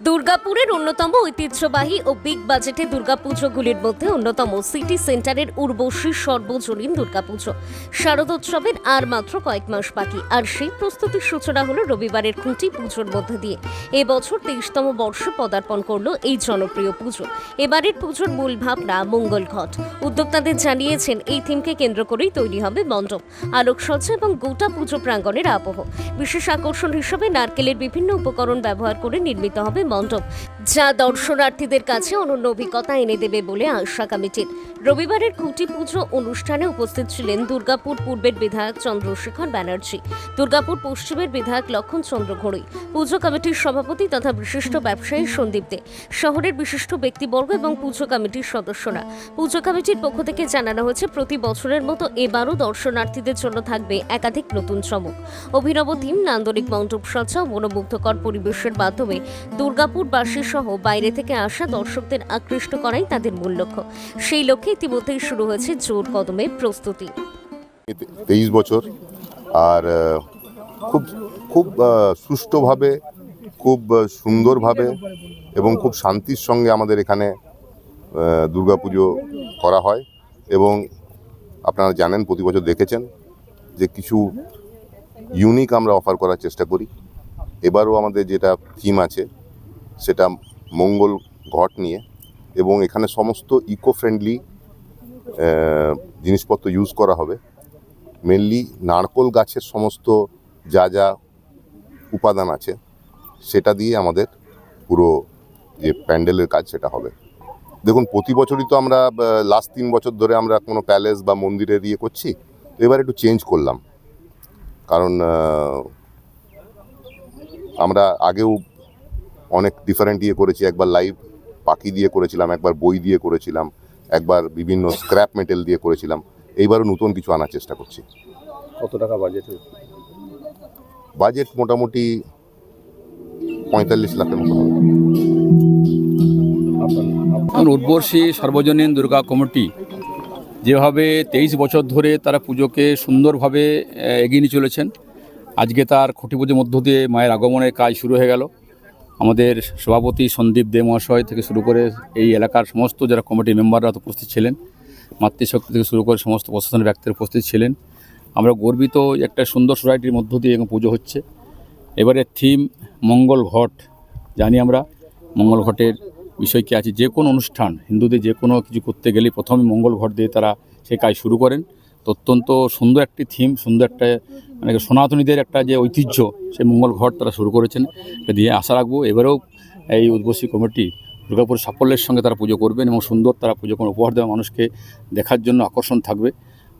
দুর্গাপুরের অন্যতম ঐতিহ্যবাহী ও বিগ বাজেটে দুর্গাপুজোগুলির মধ্যে অন্যতম সিটি সেন্টারের উর্বশী সর্বজনীন দুর্গাপুজো। শারদোৎসবের আর মাত্র কয়েক মাস বাকি, আর সেই প্রস্তুতির সূচনা হলো রবিবারের খুঁটি পুজোর মধ্যে দিয়ে। এবছর 23তম বর্ষে পদার্পণ করলো এই জনপ্রিয় পুজো। এবারের পুজোর মূল ভাবনা মঙ্গল ঘট। উদ্যোক্তাদের জানিয়েছেন এই থিমকে কেন্দ্র করেই তৈরি হবে মণ্ডপ, আলোকসজ্জা এবং গোটা পুজো প্রাঙ্গণের আবহ। বিশেষ আকর্ষণ হিসেবে নারকেলের বিভিন্ন উপকরণ ব্যবহার করে নির্মিত হবে মণ্ডপ, যা দর্শনার্থীদের কাছে অনন্য অভিজ্ঞতা এনে দেবে বলে আশা কমিটির। রবিবারের খুঁটি পুজো অনুষ্ঠানে উপস্থিত ছিলেন দুর্গাপুর পূর্বের বিধায়ক চন্দ্রশেখর ব্যানার্জি, দুর্গাপুর পশ্চিমের বিধায়ক লক্ষণ চন্দ্র ঘড়ুই, পুজো কমিটির সভাপতি তথা বিশিষ্ট ব্যবসায়ী সন্দীপ দে, শহরের বিশিষ্ট ব্যক্তিবর্গ এবং পুজো কমিটির সদস্যরা। পুজো কমিটির পক্ষ থেকে জানানো হয়েছে, প্রতি বছরের মতো এবারও দর্শনার্থীদের জন্য থাকবে একাধিক নতুন চমক। অভিনব থিম, নান্দনিক মণ্ডপ সজ্জা ও মনোমুগ্ধকর পরিবেশের মাধ্যমে দুর্গাপুরবাসী সহ বাইরে থেকে আসা দর্শকদের আকৃষ্ট করাই তাদের মূল লক্ষ্য। সেই লক্ষ্যে ইতিমধ্যেই শুরু হয়েছে জোর কদমে প্রস্তুতি। 23 বছর আর খুব খুব সুষ্ঠুভাবে, খুব সুন্দরভাবে এবং খুব শান্তির সঙ্গে আমাদের এখানে দুর্গাপুজো করা হয়। এবং আপনারা জানেন, প্রতি বছর দেখেছেন যে কিছু ইউনিক আমরা অফার করার চেষ্টা করি। এবারও আমাদের যেটা থিম আছে সেটা মঙ্গল ঘট নিয়ে, এবং এখানে সমস্ত ইকো ফ্রেন্ডলি জিনিসপত্র ইউজ করা হবে। মেনলি নারকোল গাছের সমস্ত যা যা উপাদান আছে সেটা দিয়ে আমাদের পুরো যে প্যান্ডেলের কাজ সেটা হবে। দেখুন, প্রতি বছরই তো আমরা লাস্ট 3 বছর ধরে আমরা কোনো প্যালেস বা মন্দিরে দিয়ে করছি, তো এবার একটু চেঞ্জ করলাম। কারণ আমরা আগেও অনেক ডিফারেন্ট দিয়ে করেছি। একবার লাইভ পাখি দিয়ে করেছিলাম, একবার বই দিয়ে করেছিলাম, একবার বিভিন্ন স্ক্র্যাপ মেটেল দিয়ে করেছিলাম। এইবারও নতুন কিছু আনার চেষ্টা করছি। কত টাকা বাজেট? বাজেট মোটামুটি 45 লাখের মতো হবে। উর্বশী সর্বজনীন দুর্গা কমিটি যেভাবে 23 বছর ধরে তারা পুজোকে সুন্দরভাবে এগিয়ে নিয়ে চলেছেন, আজকে তার খুঁটি পুজোর মধ্য দিয়ে মায়ের আগমনের কাজ শুরু হয়ে গেল। আমাদের সভাপতি সন্দীপ দে মহাশয় থেকে শুরু করে এই এলাকার সমস্ত যারা কমিটির মেম্বাররা উপস্থিত ছিলেন, মাতৃশক্তি থেকে শুরু করে সমস্ত প্রশাসনের ব্যক্তিরা উপস্থিত ছিলেন। আমরা গর্বিত একটা সুন্দর সোসাইটির মধ্য দিয়ে এবং পুজো হচ্ছে। এবারে থিম মঙ্গল ঘট। জানি আমরা মঙ্গল ঘটের বিষয় কী আছে। যে কোনো অনুষ্ঠান, হিন্দুদের যে কোনো কিছু করতে গেলে প্রথমে মঙ্গল ঘট দিয়ে তারা সেই কাজ শুরু করেন। তো অত্যন্ত সুন্দর একটি থিম, সুন্দর একটা মানে সনাতনীদের একটা যে ঐতিহ্য, সেই মঙ্গল ঘট তারা শুরু করেছেন। এটা দিয়ে আশা রাখবো এবারেও এই উদ্বসী কমিটি দুর্গাপুর সাফল্যের সঙ্গে তারা পুজো করবেন এবং সুন্দর তারা পুজো করে উপহার দেওয়া মানুষকে দেখার জন্য আকর্ষণ থাকবে।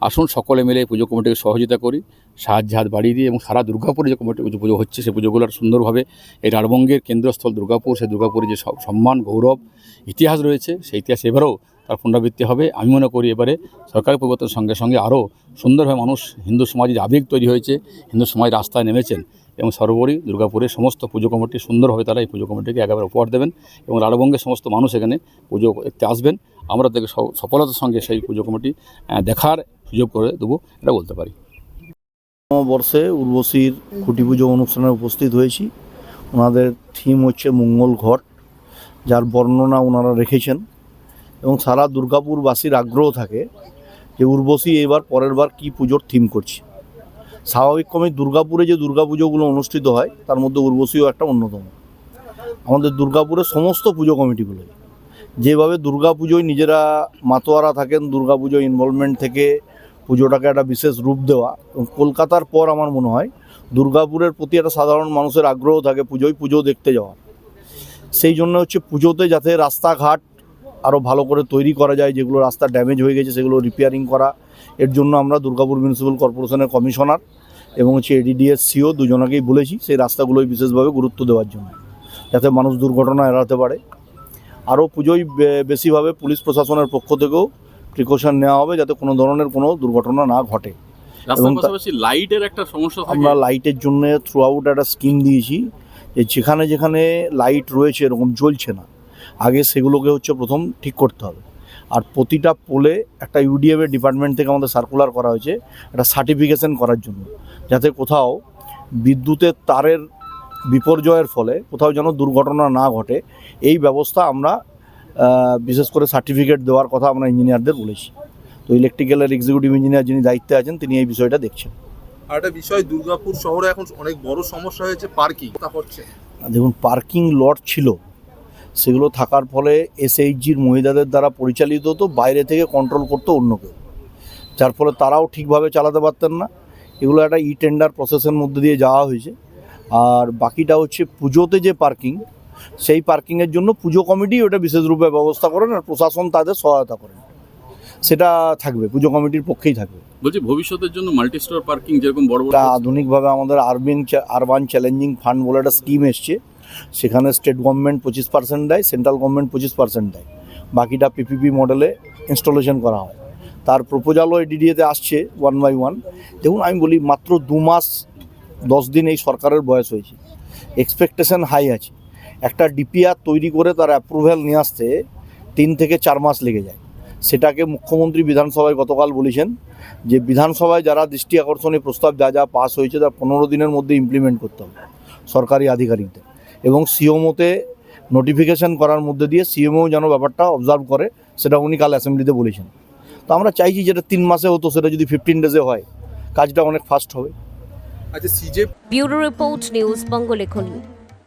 আসুন সকলে মিলে এই পুজো কমিটিকে সহযোগিতা করি, সাহায্য হাত বাড়িয়ে দিই এবং সারা দুর্গাপুরে যে কমিটি পুজো হচ্ছে সেই পুজোগুলোর সুন্দরভাবে এই রাঢ়বঙ্গের কেন্দ্রস্থল দুর্গাপুর, সেই দুর্গাপুরে যে সম্মান, গৌরব, ইতিহাস রয়েছে, সেই ইতিহাস এবারেও তার পুনরাবৃত্তি হবে। আমি মনে করি এবারে সরকারি পরিবর্তনের সঙ্গে সঙ্গে আরও সুন্দরভাবে মানুষ, হিন্দু সমাজের আবেগ তৈরি হয়েছে, হিন্দু সমাজ রাস্তায় নেমেছেন এবং সর্বোপরি দুর্গাপুরের সমস্ত পুজো কমিটি সুন্দরভাবে তারা এই পুজো কমিটিকে একেবারে উপহার দেবেন এবং রাঢ়বঙ্গের সমস্ত মানুষ এখানে পুজো দেখতে আসবেন। আমরা তাদেরকে সফলতার সঙ্গে সেই পুজো কমিটি দেখার সুযোগ করে দেবো, এটা বলতে পারি। বর্ষে উর্বশীর খুঁটি পুজো অনুষ্ঠানে উপস্থিত হয়েছি। ওনাদের থিম হচ্ছে মঙ্গল ঘট, যার বর্ণনা ওনারা রেখেছেন এবং সারা দুর্গাপুরবাসীর আগ্রহ থাকে যে উর্বশী এবার পরের বার কী পুজোর থিম করছে। স্বাভাবিকক্রমে দুর্গাপুরে যে দুর্গাপুজোগুলো অনুষ্ঠিত হয় তার মধ্যে উর্বশীও একটা অন্যতম। আমাদের দুর্গাপুরের সমস্ত পুজো কমিটিগুলোই যেভাবে দুর্গাপুজোয় নিজেরা মাতোয়ারা থাকেন, দুর্গাপুজোয় ইনভলভমেন্ট থেকে পুজোটাকে একটা বিশেষ রূপ দেওয়া, এবং কলকাতার পর আমার মনে হয় দুর্গাপুরের প্রতি একটা সাধারণ মানুষের আগ্রহ থাকে পুজো দেখতে যাওয়া। সেই জন্য হচ্ছে পুজোতে যাতে রাস্তাঘাট আরও ভালো করে তৈরি করা যায়, যেগুলো রাস্তা ড্যামেজ হয়ে গেছে সেগুলো রিপেয়ারিং করা। এর জন্য আমরা দুর্গাপুর মিউনিসিপ্যাল কর্পোরেশনের কমিশনার এবং হচ্ছে এডিডিএস সিও দুজনকেই বলেছি সেই রাস্তাগুলোই বিশেষভাবে গুরুত্ব দেওয়ার জন্য, যাতে মানুষ দুর্ঘটনা এড়াতে পারে। আরও পুজোয় বেশিভাবে পুলিশ প্রশাসনের পক্ষ থেকেও প্রিকশন নেওয়া হবে যাতে কোনো ধরনের কোনো দুর্ঘটনা না ঘটে। এবং লাইটের একটা সমস্যা, আমরা লাইটের জন্য থ্রু আউট একটা স্কিম দিয়েছি যে যেখানে যেখানে লাইট রয়েছে এরকম জ্বলছে না, আগে সেগুলোকে হচ্ছে প্রথম ঠিক করতে হবে। আর প্রতিটা পোলে একটা ইউডিএফের ডিপার্টমেন্ট থেকে আমাদের সার্কুলার করা হয়েছে একটা সার্টিফিকেশন করার জন্য, যাতে কোথাও বিদ্যুতের তারের বিপর্যয়ের ফলে কোথাও যেন দুর্ঘটনা না ঘটে এই ব্যবস্থা আমরা বিশেষ করে সার্টিফিকেট দেওয়ার কথা আমরা ইঞ্জিনিয়ারদের বলেছি। তো ইলেকট্রিক্যালের এক্সিকিউটিভ ইঞ্জিনিয়ার যিনি দায়িত্বে আছেন তিনি এই বিষয়টা দেখছেন। আর একটা বিষয়, দুর্গাপুর শহরে এখন অনেক বড় সমস্যা হয়েছে পার্কিং হচ্ছে। দেখুন, পার্কিং লট ছিল, সেগুলো থাকার ফলে এসএইচজির মহিলাদের দ্বারা পরিচালিত হতো, বাইরে থেকে কন্ট্রোল করতো অন্য কেউ, যার ফলে তারাও ঠিকভাবে চালাতে পারতেন না। এগুলো একটা ই টেন্ডার প্রসেসের মধ্যে দিয়ে যাওয়া হয়েছে। আর বাকিটা হচ্ছে পুজোতে যে পার্কিং, সেই পার্কিংয়ের জন্য পুজো কমিটি ওটা বিশেষ রূপে ব্যবস্থা করেন আর প্রশাসন তাদের সহায়তা করেন, সেটা থাকবে, পুজো কমিটির পক্ষেই থাকবে। বলছি ভবিষ্যতের জন্য মাল্টি স্টোর পার্কিং যেরকম বড় বড় এটা আধুনিকভাবে আমাদের আরবান চ্যালেঞ্জিং ফান্ড বলে একটা স্কিম এসছে, সেখানে স্টেট গভর্নমেন্ট 25% দেয়, সেন্ট্রাল গভর্নমেন্ট 25% দেয়, বাকিটা পিপিপি মডেলে ইনস্টলেশন করা হয়। তার প্রপোজালও এডিডিএতে আসছে 1 by 1। দেখুন, আমি বলি মাত্র 2 মাস 10 দিন এই সরকারের বয়স হয়েছে, এক্সপেকটেশন হাই আছে। একটা ডিপিআর তৈরি করে তার অ্যাপ্রুভ্যাল নিয়ে আসতে 3 থেকে 4 মাস লেগে যায়। সেটাকে মুখ্যমন্ত্রী বিধানসভায় গতকাল বলেছেন যে বিধানসভায় যারা দৃষ্টি আকর্ষণীয় প্রস্তাব যা পাস হয়েছে তার 15 দিনের মধ্যে ইমপ্লিমেন্ট করতে হবে সরকারি আধিকারিকদের, এবং সিএমওতে নোটিফিকেশন করার মধ্যে দিয়ে সিএমও যেন ব্যাপারটা অবজার্ভ করে, সেটা উনি কাল অ্যাসেম্বলিতে বলেছেন। তো আমরা চাইছি যেটা 3 মাসে হতো সেটা যদি 15 ডেজে হয়, কাজটা অনেক ফাস্ট হবে। আচ্ছা, সিজে ব্যুরো রিপোর্ট, নিউজ বঙ্গলেখনী।